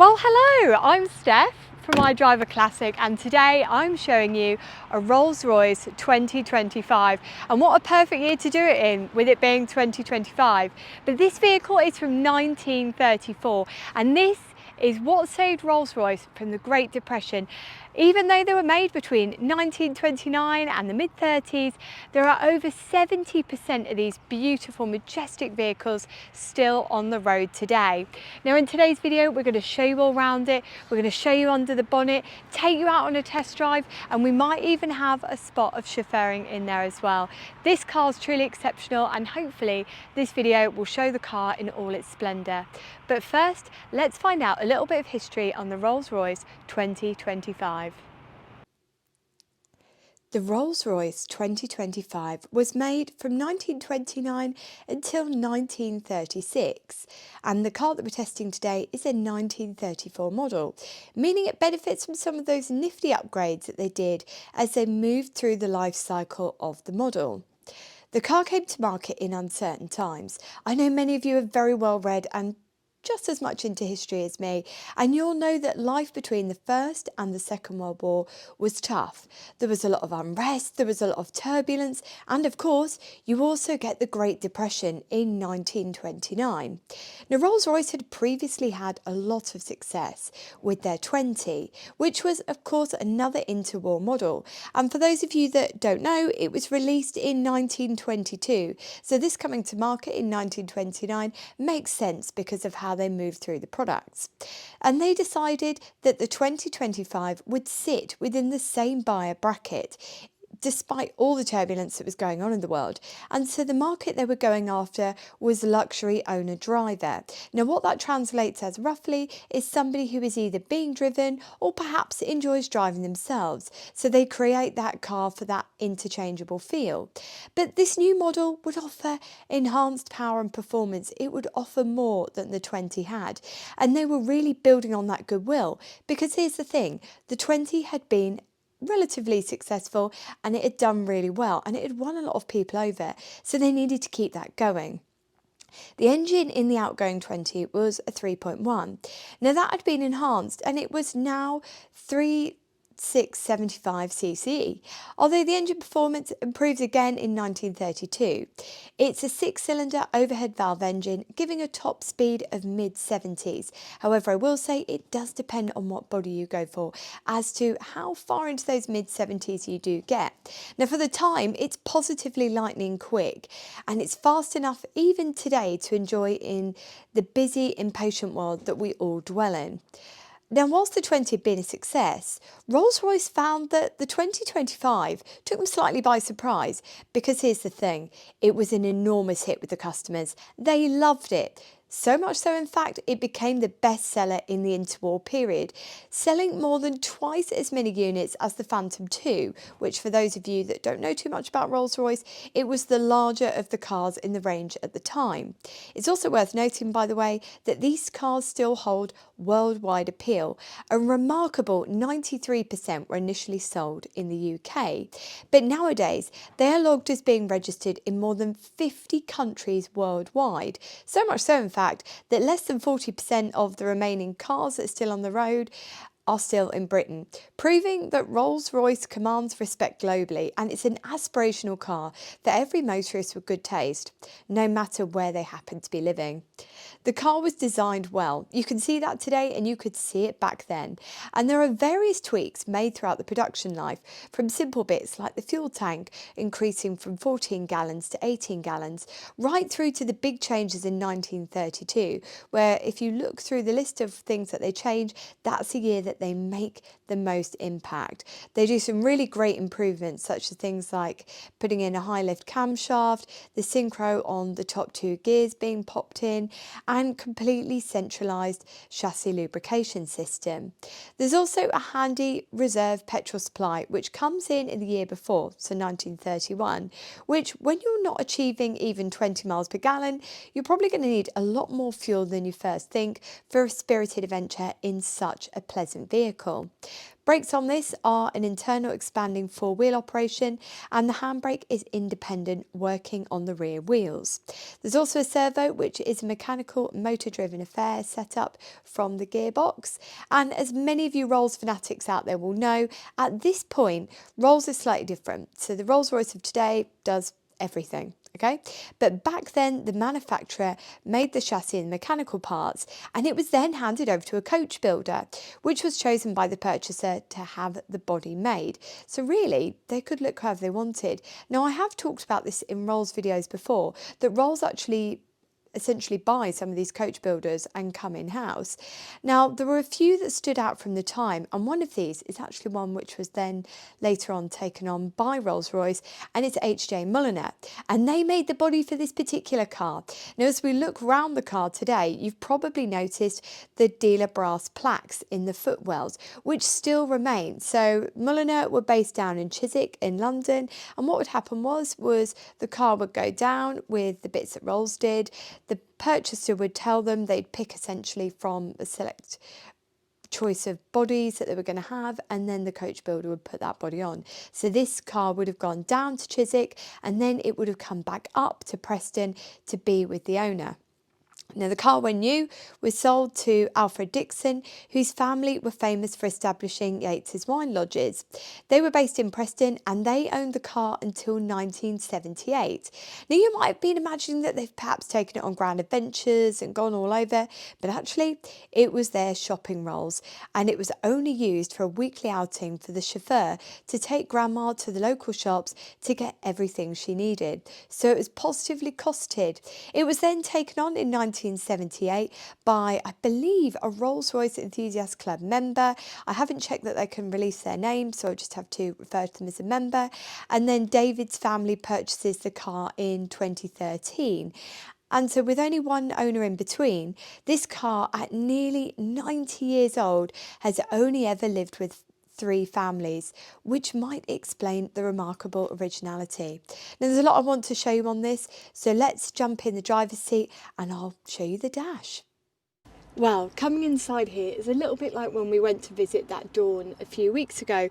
Well, hello, I'm Steph from iDriver Classic, and today I'm showing you a Rolls Royce 2025. And what a perfect year to do it in, with it being 2025. But this vehicle is from 1934, and this is what saved Rolls Royce from the Great Depression. Even though they were made between 1929 and the mid-30s, there are over 70% of these beautiful, majestic vehicles still on the road today. Now in today's video, we're going to show you all around it, we're going to show you under the bonnet, take you out on a test drive, and we might even have a spot of chauffeuring in there as well. This car is truly exceptional, and hopefully this video will show the car in all its splendour. But first, let's find out a little bit of history on the Rolls Royce 2025. The Rolls Royce 2025 was made from 1929 until 1936, and the car that we're testing today is a 1934 model, meaning it benefits from some of those nifty upgrades that they did as they moved through the life cycle of the model. The car came to market in uncertain times. I know many of you are very well read and just as much into history as me, and you'll know that life between the First and the Second World War was tough. There was a lot of unrest, there was a lot of turbulence, and of course you also get the Great Depression in 1929. Now Rolls-Royce had previously had a lot of success with their 20, which was of course another interwar model, and for those of you that don't know, it was released in 1922, so this coming to market in 1929 makes sense because of how they moved through the products. And they decided that the 2025 would sit within the same buyer bracket despite all the turbulence that was going on in the world. And so the market they were going after was luxury owner driver. Now what that translates as roughly is somebody who is either being driven or perhaps enjoys driving themselves. So they create that car for that interchangeable feel. But this new model would offer enhanced power and performance. It would offer more than the 20 had. And they were really building on that goodwill, because here's the thing, the 20 had been relatively successful and it had done really well and it had won a lot of people over, so they needed to keep that going. The engine in the outgoing 20 was a 3.1. Now that had been enhanced and it was now 675cc, although the engine performance improves again in 1932. It's a 6-cylinder overhead valve engine giving a top speed of mid-70s. However, I will say it does depend on what body you go for as to how far into those mid-70s you do get. Now for the time, it's positively lightning quick and it's fast enough even today to enjoy in the busy, impatient world that we all dwell in. Now, whilst the 20 had been a success, Rolls-Royce found that the 2025 took them slightly by surprise, because here's the thing, it was an enormous hit with the customers. They loved it. So much so, in fact, it became the bestseller in the interwar period, selling more than twice as many units as the Phantom II, which for those of you that don't know too much about Rolls-Royce, it was the larger of the cars in the range at the time. It's also worth noting, by the way, that these cars still hold worldwide appeal. A remarkable 93% were initially sold in the UK, but nowadays they are logged as being registered in more than 50 countries worldwide. So much so, in fact, that less than 40% of the remaining cars that are still on the road are still in Britain, proving that Rolls-Royce commands respect globally, and it's an aspirational car for every motorist with good taste, no matter where they happen to be living. The car was designed well. You can see that today and you could see it back then. And there are various tweaks made throughout the production life, from simple bits like the fuel tank increasing from 14 gallons to 18 gallons, right through to the big changes in 1932, where if you look through the list of things that they change, that's the year that they make the most impact. They do some really great improvements, such as things like putting in a high lift camshaft, the synchro on the top two gears being popped in, and completely centralised chassis lubrication system. There's also a handy reserve petrol supply which comes in the year before, so 1931, which when you're not achieving even 20 miles per gallon, you're probably going to need a lot more fuel than you first think for a spirited adventure in such a pleasant racing vehicle. Brakes on this are an internal expanding four-wheel operation, and the handbrake is independent, working on the rear wheels. There's also a servo, which is a mechanical motor-driven affair set up from the gearbox. And as many of you Rolls fanatics out there will know, at this point, Rolls is slightly different. So the Rolls Royce of today does everything. Okay, but back then the manufacturer made the chassis and mechanical parts, and it was then handed over to a coach builder, which was chosen by the purchaser to have the body made. So really, they could look however they wanted. Now, I have talked about this in Rolls videos before, that Rolls actually essentially buy some of these coach builders and come in-house. Now, there were a few that stood out from the time, and one of these is actually one which was then later on taken on by Rolls Royce, and it's H.J. Mulliner, and they made the body for this particular car. Now, as we look round the car today, you've probably noticed the dealer brass plaques in the footwells, which still remain. So Mulliner were based down in Chiswick in London, and what would happen was the car would go down with the bits that Rolls did. The purchaser would tell them they'd pick essentially from a select choice of bodies that they were going to have, and then the coach builder would put that body on. So this car would have gone down to Chiswick, and then it would have come back up to Preston to be with the owner. Now, the car, when new, was sold to Alfred Dixon, whose family were famous for establishing Yates's wine lodges. They were based in Preston, and they owned the car until 1978. Now, you might have been imagining that they've perhaps taken it on grand adventures and gone all over, but actually it was their shopping Rolls, and it was only used for a weekly outing for the chauffeur to take grandma to the local shops to get everything she needed. So it was positively costed. It was then taken on in 1978 by, I believe, a Rolls Royce Enthusiast Club member. I haven't checked that they can release their name, so I just have to refer to them as a member. And then David's family purchases the car in 2013. And so with only one owner in between, this car at nearly 90 years old has only ever lived with 3 families, which might explain the remarkable originality. Now, there's a lot I want to show you on this, so let's jump in the driver's seat and I'll show you the dash. Well, coming inside here is a little bit like when we went to visit that Dawn a few weeks ago.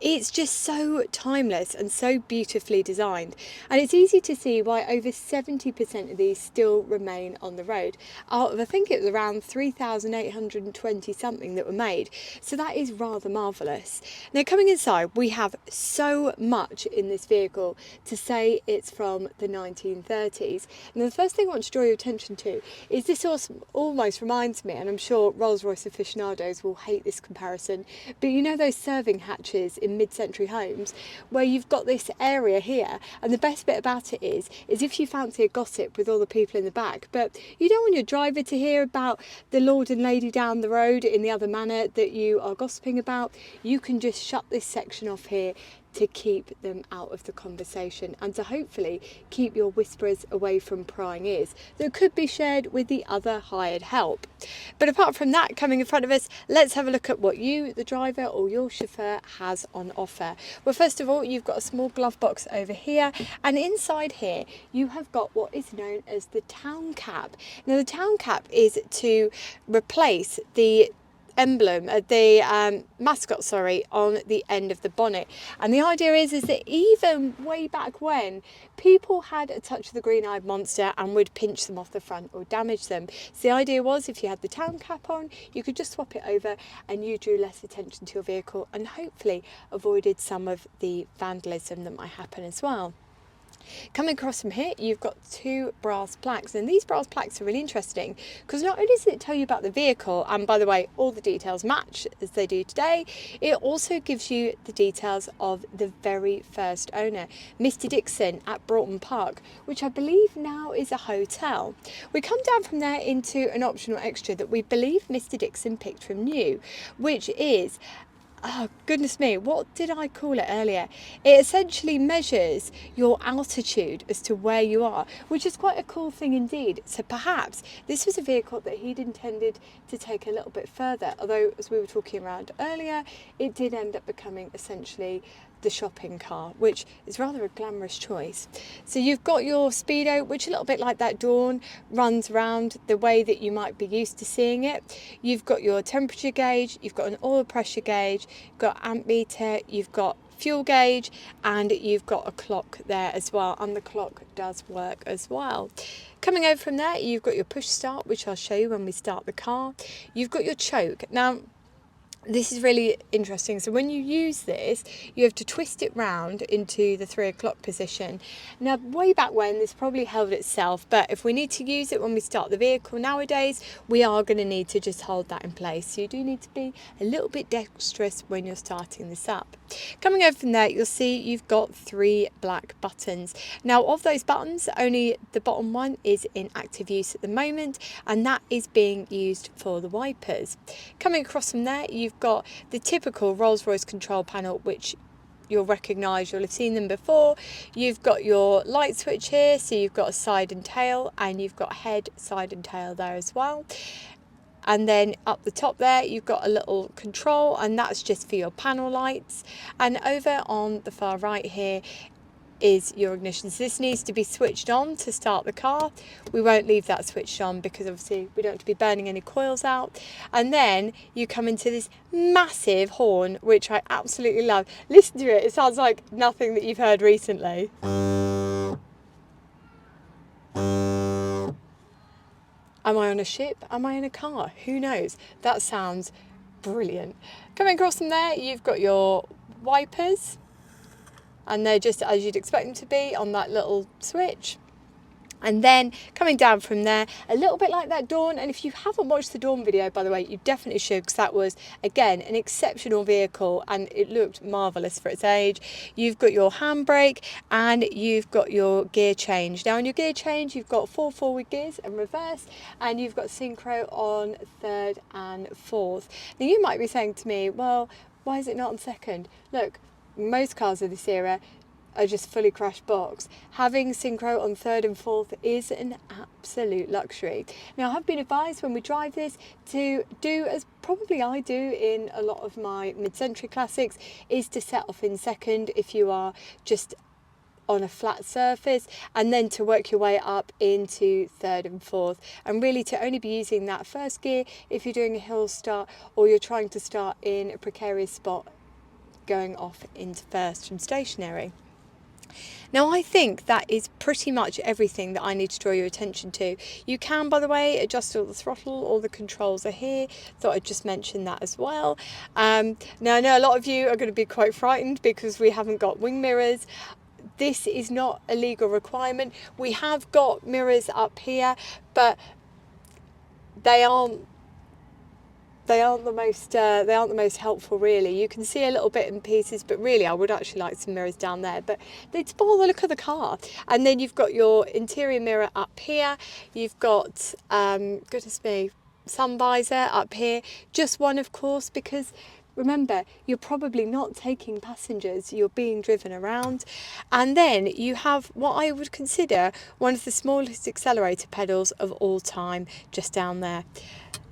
It's just so timeless and so beautifully designed, and it's easy to see why over 70% of these still remain on the road out of, I think it was around 3,820 something that were made, so that is rather marvellous. Now, coming inside, we have so much in this vehicle to say it's from the 1930s. And the first thing I want to draw your attention to is this almost reminds me, and I'm sure Rolls Royce aficionados will hate this comparison, but you know those serving hatches in mid-century homes where you've got this area here, and the best bit about it is if you fancy a gossip with all the people in the back, but you don't want your driver to hear about the lord and lady down the road in the other manor that you are gossiping about, you can just shut this section off here to keep them out of the conversation and to hopefully keep your whisperers away from prying ears that could be shared with the other hired help. But apart from that, coming in front of us, let's have a look at what you, the driver or your chauffeur, has on offer. Well, first of all, you've got a small glove box over here, and inside here you have got what is known as the town cap. Now, the town cap is to replace the emblem, the mascot, sorry, on the end of the bonnet. And the idea is that even way back when, people had a touch of the green-eyed monster and would pinch them off the front or damage them. So the idea was, if you had the town cap on, you could just swap it over and you drew less attention to your vehicle and hopefully avoided some of the vandalism that might happen as well. Coming across from here, you've got 2 brass plaques, and these brass plaques are really interesting because not only does it tell you about the vehicle, and by the way, all the details match as they do today, it also gives you the details of the very first owner, Mr. Dixon at Broughton Park, which I believe now is a hotel. We come down from there into an optional extra that we believe Mr. Dixon picked from new, which is, oh goodness me, what did I call it earlier? It essentially measures your altitude as to where you are, which is quite a cool thing indeed. So perhaps this was a vehicle that he'd intended to take a little bit further, although as we were talking around earlier, it did end up becoming essentially the shopping car, which is rather a glamorous choice. So you've got your speedo, which a little bit like that Dawn runs around the way that you might be used to seeing it. You've got your temperature gauge, you've got an oil pressure gauge, you've got amp meter, you've got fuel gauge, and you've got a clock there as well, and the clock does work as well. Coming over from there, you've got your push start, which I'll show you when we start the car. You've got your choke. Now, this is really interesting. So when you use this, you have to twist it round into the 3 o'clock position. Now, way back when, this probably held itself, but if we need to use it when we start the vehicle nowadays, we are going to need to just hold that in place. So you do need to be a little bit dexterous when you're starting this up. Coming over from there, you'll see you've got 3 black buttons. Now, of those buttons, only the bottom one is in active use at the moment, and that is being used for the wipers. Coming across from there, you've got the typical Rolls Royce control panel, which you'll recognise, you'll have seen them before. You've got your light switch here, so you've got a side and tail, and you've got head, side and tail there as well. And then up the top there, you've got a little control, and that's just for your panel lights. And over on the far right here is your ignition. So this needs to be switched on to start the car. We won't leave that switched on because obviously we don't want to be burning any coils out. And then you come into this massive horn, which I absolutely love. Listen to it, it sounds like nothing that you've heard recently. Am I on a ship? Am I in a car? Who knows? That sounds brilliant. Coming across from there, you've got your wipers, and they're just as you'd expect them to be on that little switch. And then coming down from there, a little bit like that Dawn. And if you haven't watched the Dawn video, by the way, you definitely should, because that was, again, an exceptional vehicle and it looked marvellous for its age. You've got your handbrake and you've got your gear change. Now, on your gear change, you've got 4 forward gears and reverse, and you've got synchro on 3rd and 4th. Now, you might be saying to me, well, why is it not on 2nd? Look, most cars of this era are just fully crash box. Having synchro on 3rd and 4th is an absolute luxury. Now, I have been advised when we drive this to do as probably I do in a lot of my mid-century classics, is to set off in 2nd if you are just on a flat surface, and then to work your way up into 3rd and 4th, and really to only be using that 1st gear if you're doing a hill start or you're trying to start in a precarious spot going off into 1st from stationary. Now, I think that is pretty much everything that I need to draw your attention to. You can, by the way, adjust all the throttle, all the controls are here. Thought I'd just mention that as well. Now, I know a lot of you are going to be quite frightened because we haven't got wing mirrors. This is not a legal requirement. We have got mirrors up here, but they aren't the most helpful, really. You can see a little bit in pieces, but really I would actually like some mirrors down there, but they'd spoil the look of the car. And then you've got your interior mirror up here. You've got goodness me, sun visor up here, just one, of course, because remember, you're probably not taking passengers, you're being driven around. And then you have what I would consider one of the smallest accelerator pedals of all time, just down there.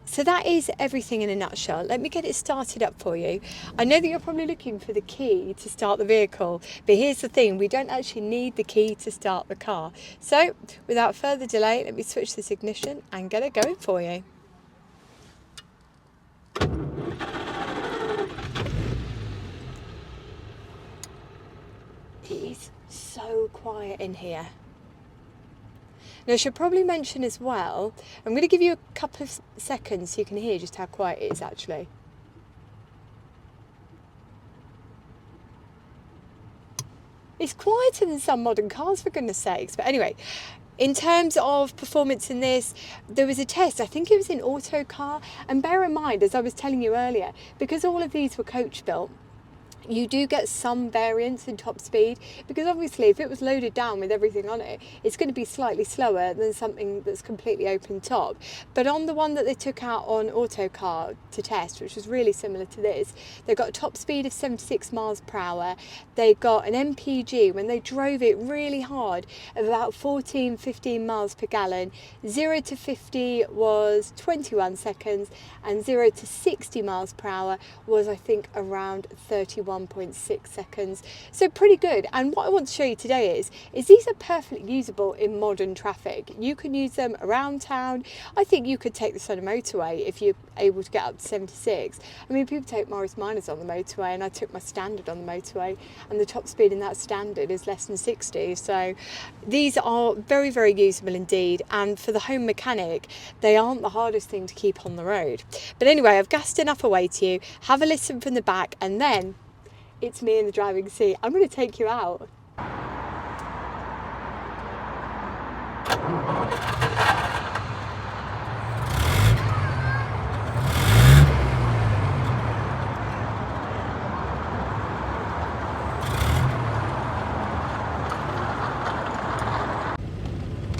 So that is everything in a nutshell. Let me get it started up for you. I know that you're probably looking for the key to start the vehicle, but here's the thing, we don't actually need the key to start the car. So without further delay, let me switch this ignition and get it going for you. It is so quiet in here. Now, I should probably mention as well, I'm going to give you a couple of seconds so you can hear just how quiet it is actually. It's quieter than some modern cars, for goodness sakes. But anyway, in terms of performance in this, there was a test, I think it was in Autocar, and bear in mind, as I was telling you earlier, because all of these were coach built, you do get some variance in top speed, because obviously if it was loaded down with everything on it, it's going to be slightly slower than something that's completely open top. But on the one that they took out on Autocar to test, which was really similar to this, they got a top speed of 76 miles per hour. They got an MPG when they drove it really hard of about 15 miles per gallon. 0 to 50 was 21 seconds, and 0 to 60 miles per hour was, I think, around 31 21.6 seconds, so pretty good. And what I want to show you today is these are perfectly usable in modern traffic. You can use them around town. I think you could take this on a motorway if you're able to get up to 76. I mean, people take Morris Minors on the motorway, and I took my standard on the motorway, and the top speed in that standard is less than 60. So these are very, very usable indeed, and for the home mechanic, they aren't the hardest thing to keep on the road. But anyway, I've gassed enough away to you. Have a listen from the back, and then it's me in the driving seat. I'm going to take you out.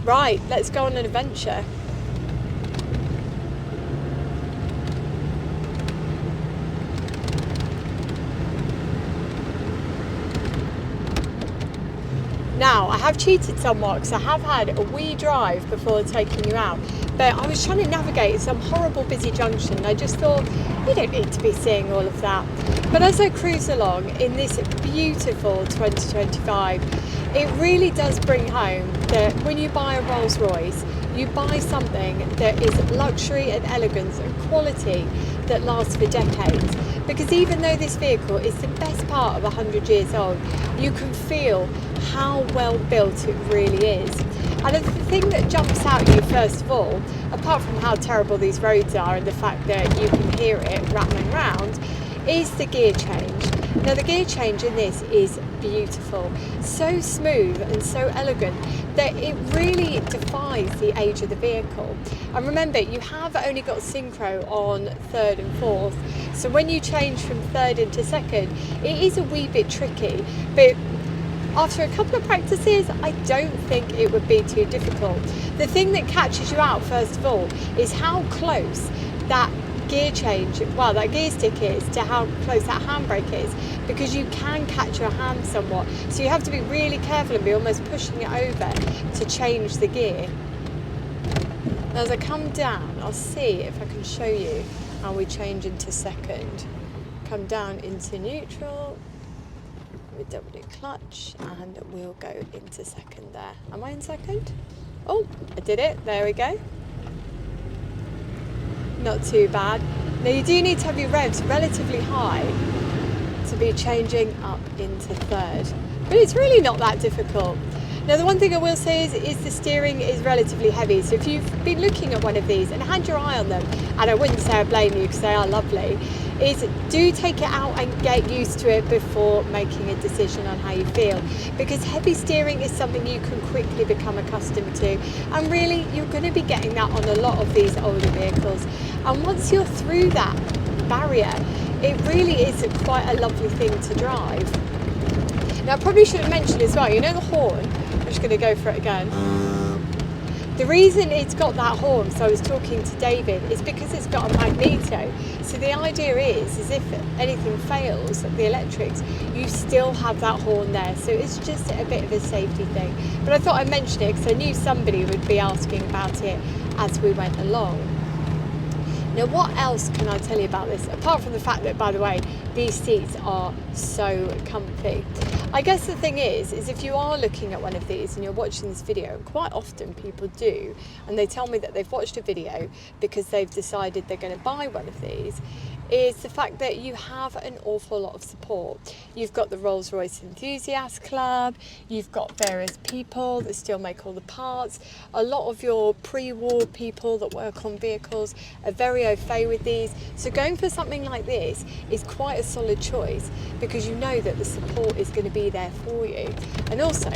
Right, let's go on an adventure. Now, I have cheated somewhat because I have had a wee drive before taking you out, but I was trying to navigate some horrible busy junction, and I just thought, you don't need to be seeing all of that. But as I cruise along in this beautiful 2025, it really does bring home that when you buy a Rolls Royce, you buy something that is luxury and elegance and quality that lasts for decades. Because even though this vehicle is the best part of 100 years old, you can feel how well built it really is. And the thing that jumps out at you first of all, apart from how terrible these roads are and the fact that you can hear it rattling round, is the gear change. Now the gear change in this is beautiful, so smooth and so elegant that it really defies the age of the vehicle. And remember, you have only got synchro on third and fourth, so when you change from third into second, it is a wee bit tricky, but after a couple of practices, I don't think it would be too difficult. The thing that catches you out first of all is how close that gear change, well, that gear stick is to how close that handbrake is, because you can catch your hand somewhat, so you have to be really careful and be almost pushing it over to change the gear. Now as I come down, I'll see if I can show you how we change into second. Come down into neutral, we double clutch, and we'll go into second there. Am I in second? Oh, I did it, there we go. Not too bad. Now you do need to have your revs relatively high to be changing up into third, but it's really not that difficult. Now the one thing I will say is the steering is relatively heavy, so if you've been looking at one of these and had your eye on them, and I wouldn't say I blame you because they are lovely, is do take it out and get used to it before making a decision on how you feel, because heavy steering is something you can quickly become accustomed to, and really you're going to be getting that on a lot of these older vehicles, and once you're through that barrier, it really is quite a lovely thing to drive. Now I probably should have mentioned as well, you know the horn, I'm just going to go for it again. The reason it's got that horn, so I was talking to David, is because it's got a magneto. So the idea is if anything fails, the electrics, you still have that horn there. So it's just a bit of a safety thing. But I thought I'd mention it because I knew somebody would be asking about it as we went along. Now what else can I tell you about this, apart from the fact that, by the way, these seats are so comfy. I guess the thing is if you are looking at one of these and you're watching this video, and quite often people do, and they tell me that they've watched a video because they've decided they're going to buy one of these, is the fact that you have an awful lot of support. You've got the Rolls Royce Enthusiast Club, you've got various people that still make all the parts, a lot of your pre-war people that work on vehicles are very au fait with these, so going for something like this is quite a solid choice because you know that the support is going to be there for you, and also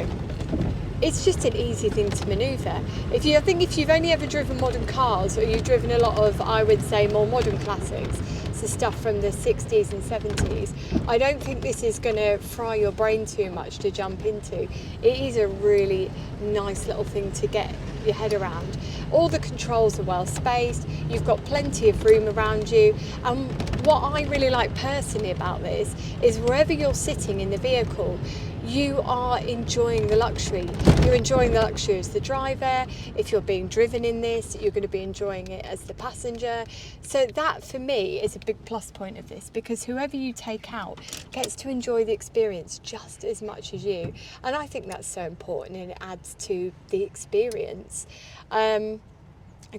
it's just an easy thing to manoeuvre. I think if you've only ever driven modern cars, or you've driven a lot of, I would say, more modern classics, so stuff from the 60s and 70s, I don't think this is going to fry your brain too much to jump into. It is a really nice little thing to get your head around. All the controls are well spaced, you've got plenty of room around you, and what I really like personally about this is wherever you're sitting in the vehicle, you are enjoying the luxury. You're enjoying the luxury as the driver. If you're being driven in this, you're going to be enjoying it as the passenger. So that for me is a big plus point of this, because whoever you take out gets to enjoy the experience just as much as you. And I think that's so important, and it adds to the experience.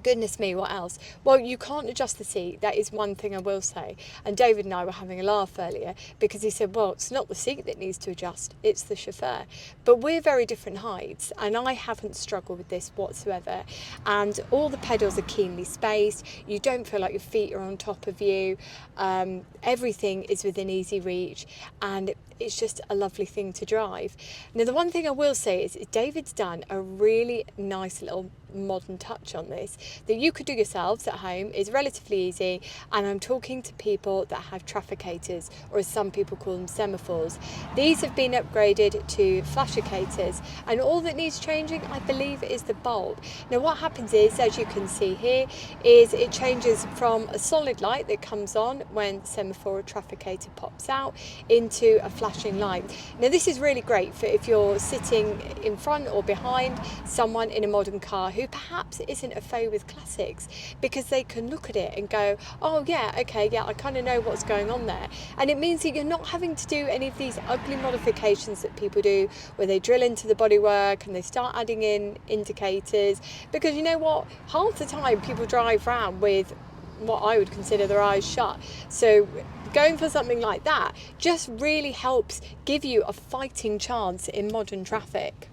Goodness me, what else? Well, you can't adjust the seat. That is one thing I will say. And David and I were having a laugh earlier because he said, well, it's not the seat that needs to adjust, it's the chauffeur. But we're very different heights, and I haven't struggled with this whatsoever. And all the pedals are keenly spaced. You don't feel like your feet are on top of you. Everything is within easy reach, and it's just a lovely thing to drive. Now, the one thing I will say is David's done a really nice little modern touch on this that you could do yourselves at home. Is relatively easy, and I'm talking to people that have trafficators, or as some people call them, semaphores. These have been upgraded to flashicators, and all that needs changing, I believe, is the bulb. Now what happens is, as you can see here, is it changes from a solid light that comes on when semaphore or trafficator pops out into a flashing light. Now this is really great for if you're sitting in front or behind someone in a modern car who perhaps isn't a faux with classics, because they can look at it and go, oh yeah, okay, yeah, I kind of know what's going on there. And it means that you're not having to do any of these ugly modifications that people do, where they drill into the bodywork and they start adding in indicators, because you know what, half the time people drive around with what I would consider their eyes shut. So going for something like that just really helps give you a fighting chance in modern traffic.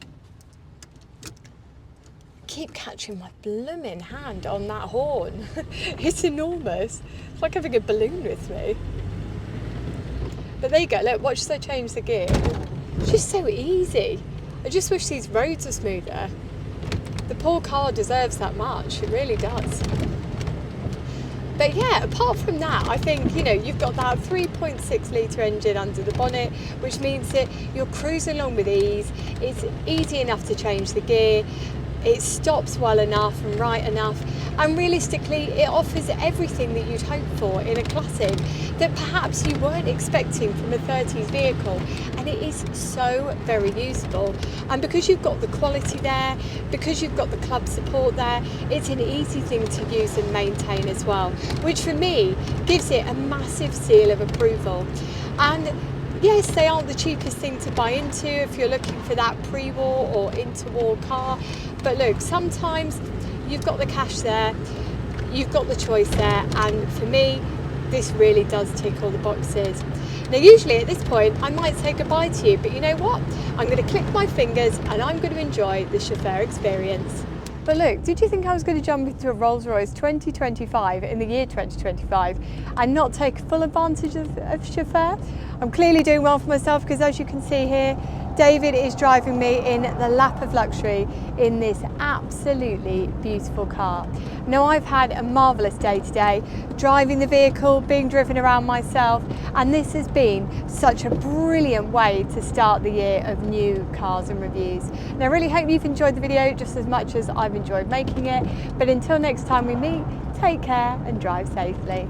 Keep catching my blooming hand on that horn. It's enormous. It's like having a balloon with me. But there you go, look, watch as I change the gear. It's just so easy. I just wish these roads were smoother. The poor car deserves that much, it really does. But yeah, apart from that, I think, you know, you've got that 3.6 litre engine under the bonnet, which means that you're cruising along with ease. It's easy enough to change the gear. It stops well enough and right enough, and realistically it offers everything that you'd hope for in a classic that perhaps you weren't expecting from a 30s vehicle, and it is so very usable. And because you've got the quality there, because you've got the club support there, it's an easy thing to use and maintain as well, which for me gives it a massive seal of approval. And yes, they aren't the cheapest thing to buy into if you're looking for that pre-war or interwar car. But look, sometimes you've got the cash there, you've got the choice there, and for me, this really does tick all the boxes. Now, usually at this point, I might say goodbye to you, but you know what? I'm going to click my fingers and I'm going to enjoy the chauffeur experience. But look, did you think I was going to jump into a Rolls Royce 2025 in the year 2025 and not take full advantage of chauffeur? I'm clearly doing well for myself, because as you can see here, David is driving me in the lap of luxury in this absolutely beautiful car. Now, I've had a marvellous day today, driving the vehicle, being driven around myself, and this has been such a brilliant way to start the year of new cars and reviews. And I really hope you've enjoyed the video just as much as I've enjoyed making it. But until next time we meet, take care and drive safely.